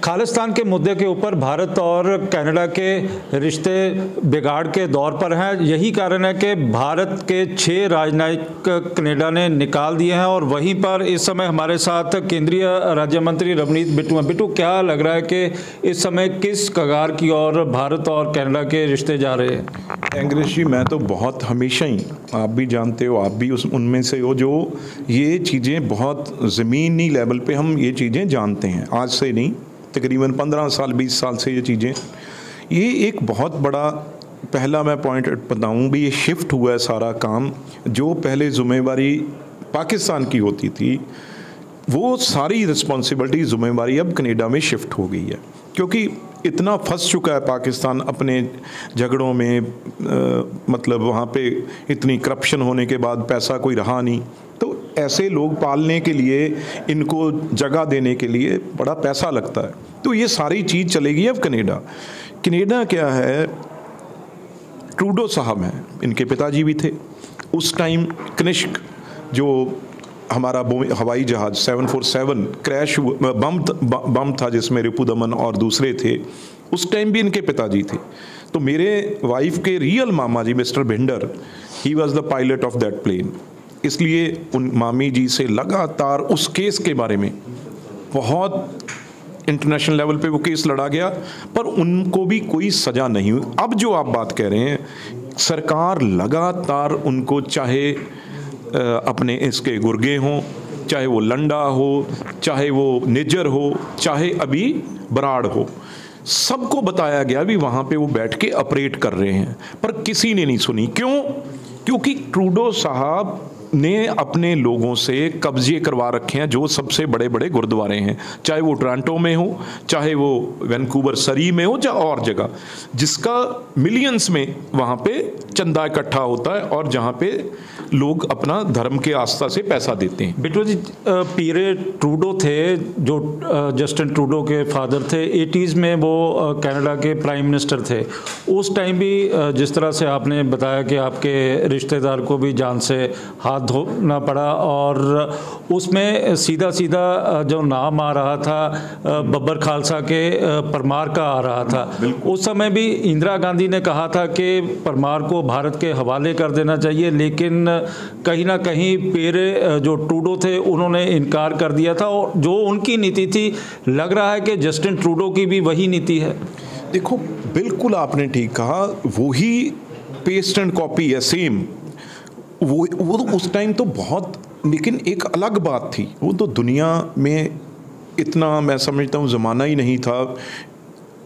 खालिस्तान के मुद्दे के ऊपर भारत और कनाडा के रिश्ते बिगाड़ के दौर पर हैं। यही कारण है कि भारत के 6 राजनयिक कनाडा ने निकाल दिए हैं और वहीं पर इस समय हमारे साथ केंद्रीय राज्य मंत्री रवनीत बिट्टू हैं। बिट्टू, क्या लग रहा है कि इस समय किस कगार की ओर भारत और कनाडा के रिश्ते जा रहे हैं? एंग्रेश जी, मैं तो बहुत हमेशा ही, आप भी जानते हो, आप भी उनमें से हो जो ये चीज़ें बहुत ज़मीनी लेवल पे हम ये चीज़ें जानते हैं। आज से नहीं, तकरीबन 15 साल 20 साल से ये चीज़ें, ये एक बहुत बड़ा पहला मैं पॉइंट बताऊं भी, ये शिफ्ट हुआ है सारा काम। जो पहले ज़िम्मेवारी पाकिस्तान की होती थी, वो सारी रिस्पॉन्सिबिलिटी ज़िम्मेवारी अब कनाडा में शिफ्ट हो गई है, क्योंकि इतना फंस चुका है पाकिस्तान अपने झगड़ों में। मतलब वहाँ पे इतनी करप्शन होने के बाद पैसा कोई रहा नहीं, तो ऐसे लोग पालने के लिए, इनको जगह देने के लिए बड़ा पैसा लगता है। तो ये सारी चीज़ चलेगी अब कनाडा। कनाडा क्या है, ट्रूडो साहब हैं, इनके पिताजी भी थे उस टाइम। कनिष्क जो हमारा हवाई जहाज़ 747 क्रैश बम था जिसमें रिपुदमन और दूसरे थे, उस टाइम भी इनके पिताजी थे। तो मेरे वाइफ के रियल मामा जी mister Bhinder, he was the pilot of that plane. इसलिए उन मामी जी से लगातार उस केस के बारे में बहुत इंटरनेशनल लेवल पे वो केस लड़ा गया, पर उनको भी कोई सज़ा नहीं हुई। अब जो आप बात कह रहे हैं, सरकार लगातार उनको, चाहे अपने इसके गुर्गे हों, चाहे वो लंडा हो, चाहे वो निज्जर हो, चाहे अभी बराड़ हो, सबको बताया गया भी वहाँ पे वो बैठ के ऑपरेट कर रहे हैं, पर किसी ने नहीं सुनी। क्यों? क्योंकि ट्रूडो साहब ने अपने लोगों से कब्जे करवा रखे हैं जो सबसे बड़े बड़े गुरुद्वारे हैं, चाहे वो टोरंटो में हो, चाहे वो वैंकूवर सरी में हो, या और जगह, जिसका मिलियंस में वहाँ पे चंदा इकट्ठा होता है और जहाँ पे लोग अपना धर्म के आस्था से पैसा देते हैं। बिट्टू जी, पीरे ट्रूडो थे जो जस्टिन ट्रूडो के फादर थे, 80s में वो कनाडा के प्राइम मिनिस्टर थे। उस टाइम भी जिस तरह से आपने बताया कि आपके रिश्तेदार को भी जान से हाथ धोना पड़ा, और उसमें सीधा सीधा जो नाम आ रहा था बब्बर खालसा के, परमार का आ रहा था। उस समय भी इंदिरा गांधी ने कहा था कि परमार को भारत के हवाले कर देना चाहिए, लेकिन कहीं ना कहीं पेरे जो ट्रूडो थे उन्होंने इनकार कर दिया था, और जो उनकी नीति थी, लग रहा है कि जस्टिन ट्रूडो की भी वही नीति है। देखो, बिल्कुल आपने ठीक कहा, वही पेस्ट एंड कॉपी है, सेम। वो उस टाइम तो बहुत, लेकिन एक अलग बात थी, वो तो दुनिया में इतना, मैं समझता हूँ, ज़माना ही नहीं था।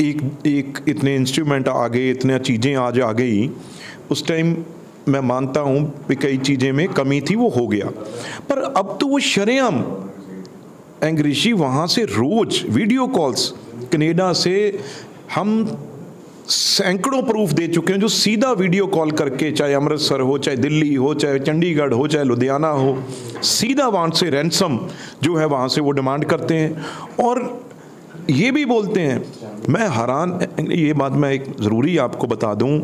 एक इतने इंस्ट्रूमेंट आ गए, इतने चीज़ें आज आ गई। उस टाइम मैं मानता हूँ कि कई चीज़ें में कमी थी, वो हो गया, पर अब तो वो शरेआम एंग्रेजी वहाँ से रोज़ वीडियो कॉल्स कनाडा से हम सैकड़ों प्रूफ दे चुके हैं, जो सीधा वीडियो कॉल करके, चाहे अमृतसर हो, चाहे दिल्ली हो, चाहे चंडीगढ़ हो, चाहे लुधियाना हो, सीधा वहाँ से रैंसम जो है वहाँ से वो डिमांड करते हैं। और ये भी बोलते हैं, मैं हैरान, ये बात मैं एक ज़रूरी आपको बता दूँ,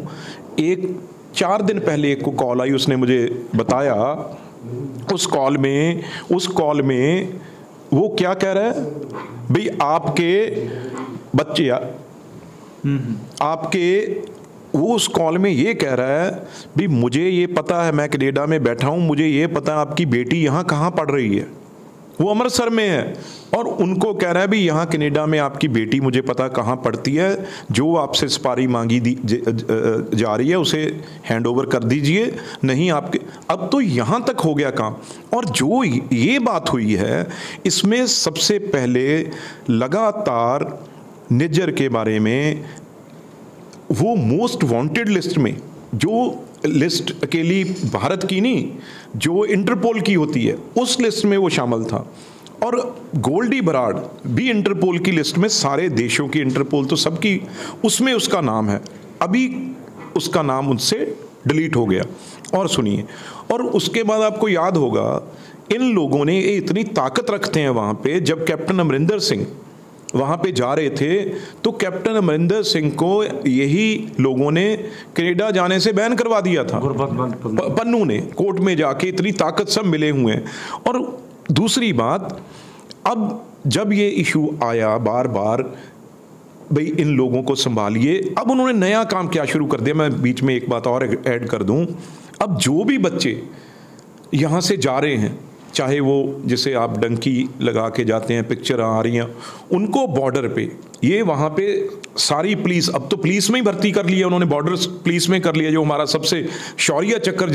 4 दिन पहले एक को कॉल आई, उसने मुझे बताया, उस कॉल में वो क्या कह रहा है, भाई आपके बच्चे, आपके, वो उस कॉल में ये कह रहा है भी मुझे ये पता है, मैं कनाडा में बैठा हूँ, मुझे ये पता है आपकी बेटी यहाँ कहाँ पढ़ रही है, वो अमृतसर में है, और उनको कह रहा है भी यहाँ कनाडा में आपकी बेटी मुझे पता कहाँ पढ़ती है, जो आपसे सुपारी मांगी जा रही है उसे हैंड ओवर कर दीजिए, नहीं आपके। अब तो यहाँ तक हो गया काम। और जो ये बात हुई है, इसमें सबसे पहले लगातार निज्जर के बारे में, वो मोस्ट वांटेड लिस्ट में, जो लिस्ट अकेली भारत की नहीं, जो इंटरपोल की होती है, उस लिस्ट में वो शामिल था। और गोल्डी बराड़ भी इंटरपोल की लिस्ट में, सारे देशों की इंटरपोल तो सबकी, उसमें उसका नाम है। अभी उसका नाम उनसे डिलीट हो गया। और सुनिए, और उसके बाद आपको याद होगा, इन लोगों ने ये इतनी ताकत रखते हैं वहाँ पे, जब कैप्टन अमरिंदर सिंह वहाँ पे जा रहे थे, तो कैप्टन अमरिंदर सिंह को यही लोगों ने कनाडा जाने से बैन करवा दिया था, पन्नू ने, कोर्ट में जाके। इतनी ताकत सब मिले हुए हैं। और दूसरी बात, अब जब ये इशू आया बार बार, भाई इन लोगों को संभालिए, अब उन्होंने नया काम क्या शुरू कर दिया। मैं बीच में एक बात और ऐड कर दूं, अब जो भी बच्चे यहाँ से जा रहे हैं, चाहे वो जिसे आप डंकी लगा के जाते हैं, पिक्चर आ रही हैं, उनको बॉर्डर पे, ये वहाँ पे सारी पुलिस, अब तो पुलिस में ही भर्ती कर लिया उन्होंने, बॉर्डर पुलिस में कर लिया, जो हमारा सबसे शौर्य चक्कर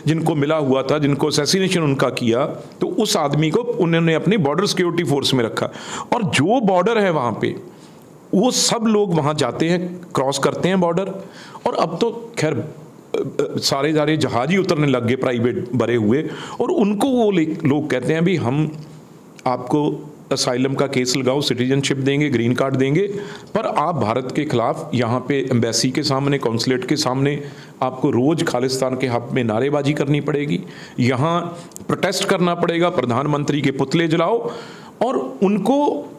जिनको मिला हुआ था, जिनको असैसिनेशन उनका किया, तो उस आदमी को उन्होंने अपनी बॉर्डर सिक्योरिटी फोर्स में रखा। और जो बॉर्डर है वहाँ पे, वो सब लोग वहाँ जाते हैं, क्रॉस करते हैं बॉर्डर। और अब तो खैर सारे जहाज ही उतरने लग गए, प्राइवेट भरे हुए, और उनको वो लोग कहते हैं भी हम आपको असाइलम का केस लगाओ, सिटीजनशिप देंगे, ग्रीन कार्ड देंगे, पर आप भारत के खिलाफ यहाँ पे एम्बेसी के सामने, कौंसलेट के सामने आपको रोज खालिस्तान के हक में नारेबाजी करनी पड़ेगी, यहाँ प्रोटेस्ट करना पड़ेगा, प्रधानमंत्री के पुतले जलाओ। और उनको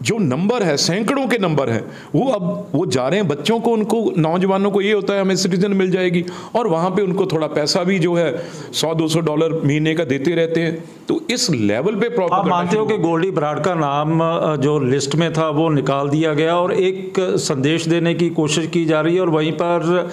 जो नंबर है, सैकड़ों के नंबर है, वो अब वो जा रहे हैं, बच्चों को, उनको नौजवानों को ये होता है हमें सिटीजन मिल जाएगी, और वहाँ पे उनको थोड़ा पैसा भी जो है $100-200 महीने का देते रहते हैं। तो इस लेवल पे प्रॉब्लम। आप मानते हो कि गोल्डी बराड़ का नाम जो लिस्ट में था वो निकाल दिया गया और एक संदेश देने की कोशिश की जा रही है, और वहीं पर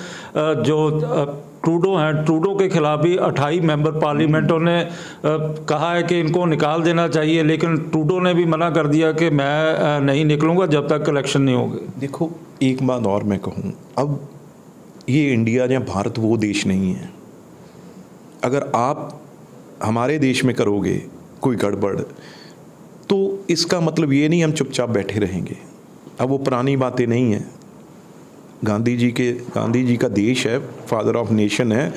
जो ट्रूडो हैं, ट्रूडो के खिलाफ भी 28 मेंबर पार्लियामेंटों ने कहा है कि इनको निकाल देना चाहिए, लेकिन ट्रूडो ने भी मना कर दिया कि मैं नहीं निकलूंगा जब तक इलेक्शन नहीं होगी। देखो एक बात और मैं कहूँ, अब ये इंडिया या भारत वो देश नहीं है। अगर आप हमारे देश में करोगे कोई गड़बड़, तो इसका मतलब ये नहीं हम चुपचाप बैठे रहेंगे। अब वो पुरानी बातें नहीं हैं। गांधी जी का देश है, फादर ऑफ नेशन है,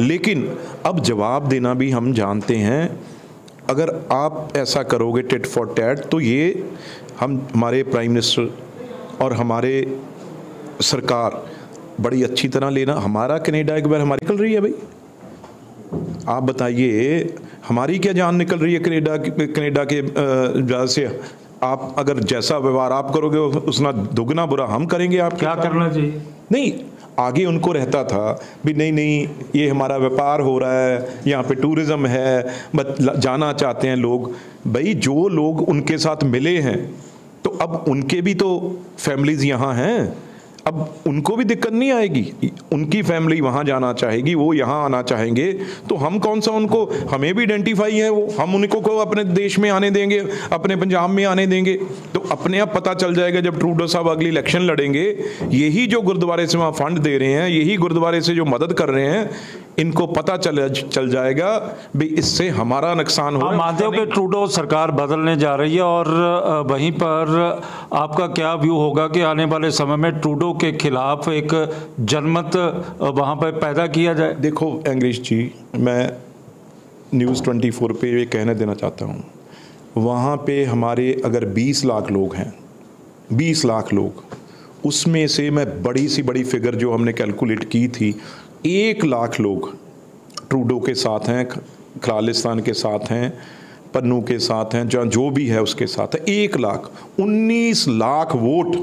लेकिन अब जवाब देना भी हम जानते हैं। अगर आप ऐसा करोगे टिट फॉर टैट, तो ये हमारे प्राइम मिनिस्टर और हमारे सरकार बड़ी अच्छी तरह लेना। हमारा कनाडा एक बार हमारी निकल रही है भाई, आप बताइए हमारी क्या जान निकल रही है कनाडा के वजह से। आप अगर जैसा व्यवहार आप करोगे उसना दुगना बुरा हम करेंगे। आप क्या करना चाहिए? नहीं, आगे उनको रहता था भी नहीं ये हमारा व्यापार हो रहा है, यहाँ पे टूरिज्म है, जाना चाहते हैं लोग। भाई जो लोग उनके साथ मिले हैं, तो अब उनके भी तो फैमिलीज यहाँ हैं, अब उनको भी दिक्कत नहीं आएगी। उनकी फैमिली वहाँ जाना चाहेगी, वो यहाँ आना चाहेंगे, तो हम कौन सा उनको, हमें भी आइडेंटिफाई है वो, हम उनको को अपने देश में आने देंगे, अपने पंजाब में आने देंगे? तो अपने आप पता चल जाएगा जब ट्रूडो साहब अगली इलेक्शन लड़ेंगे, यही जो गुरुद्वारे से वहाँ फंड दे रहे हैं, यही गुरुद्वारे से जो मदद कर रहे हैं, इनको पता चल जाएगा भी इससे हमारा नुकसान हो रहा है। मानते हो कि ट्रूडो सरकार बदलने जा रही है, और वहीं पर आपका क्या व्यू होगा कि आने वाले समय में ट्रूडो के खिलाफ एक जनमत वहां पर पैदा किया जाए? देखो इंग्लिश जी, मैं न्यूज़ 24 पे ये कहने देना चाहता हूँ, वहाँ पे हमारे अगर 20 लाख लोग हैं, 20 लाख लोग, उसमें से मैं बड़ी सी बड़ी फिगर जो हमने कैलकुलेट की थी, 1 लाख लोग ट्रूडो के साथ हैं, खालिस्तान के साथ हैं, पन्नू के साथ हैं, जो भी है उसके साथ है। 1 लाख, 19 लाख वोट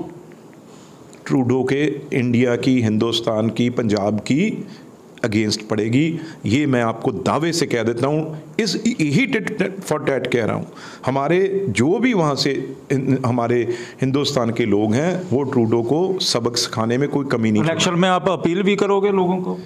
ट्रूडो के इंडिया की, हिंदुस्तान की, पंजाब की अगेंस्ट पड़ेगी। ये मैं आपको दावे से कह देता हूँ, यही टिट फॉर टैट कह रहा हूँ। हमारे जो भी वहाँ से हमारे हिंदुस्तान के लोग हैं, वो ट्रूडो को सबक सिखाने में कोई कमी नहीं। इलेक्शन में आप अपील भी करोगे लोगों को?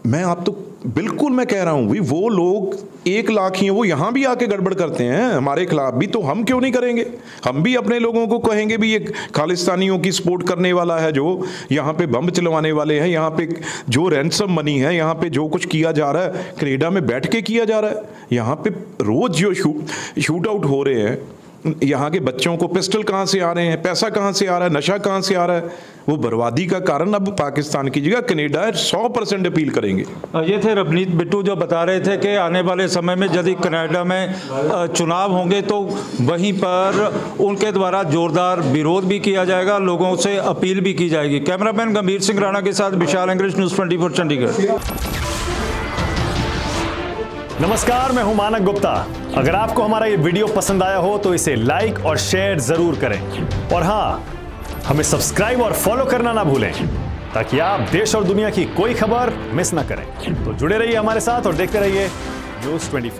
मैं आप तो बिल्कुल मैं कह रहा हूँ भाई, वो लोग 1 लाख ही हैं, वो यहाँ भी आके गड़बड़ करते हैं हमारे खिलाफ भी, तो हम क्यों नहीं करेंगे? हम भी अपने लोगों को कहेंगे भी ये खालिस्तानियों की सपोर्ट करने वाला है, जो यहाँ पे बम चलवाने वाले हैं, यहाँ पे जो रैंसम मनी है, यहाँ पे जो कुछ किया जा रहा है, कनाडा में बैठ के किया जा रहा है। यहाँ पे रोज जो शूट आउट हो रहे हैं, यहाँ के बच्चों को पिस्टल कहाँ से आ रहे हैं, पैसा कहाँ से आ रहा है, नशा कहाँ से आ रहा है, वो बर्बादी का कारण अब पाकिस्तान की जगह कनाडा 100% अपील करेंगे। ये थे रवनीत बिट्टू जो बता रहे थे कि आने वाले समय में यदि कनाडा में चुनाव होंगे तो वहीं पर उनके द्वारा जोरदार विरोध भी किया जाएगा, लोगों से अपील भी की जाएगी। कैमरामैन गंभीर सिंह राणा के साथ विशाल इंग्लिश, न्यूज़ 24 चंडीगढ़। नमस्कार, मैं हूं मानक गुप्ता। अगर आपको हमारा ये वीडियो पसंद आया हो तो इसे लाइक और शेयर जरूर करें, और हाँ, हमें सब्सक्राइब और फॉलो करना ना भूलें, ताकि आप देश और दुनिया की कोई खबर मिस ना करें। तो जुड़े रहिए हमारे साथ और देखते रहिए न्यूज़ 24।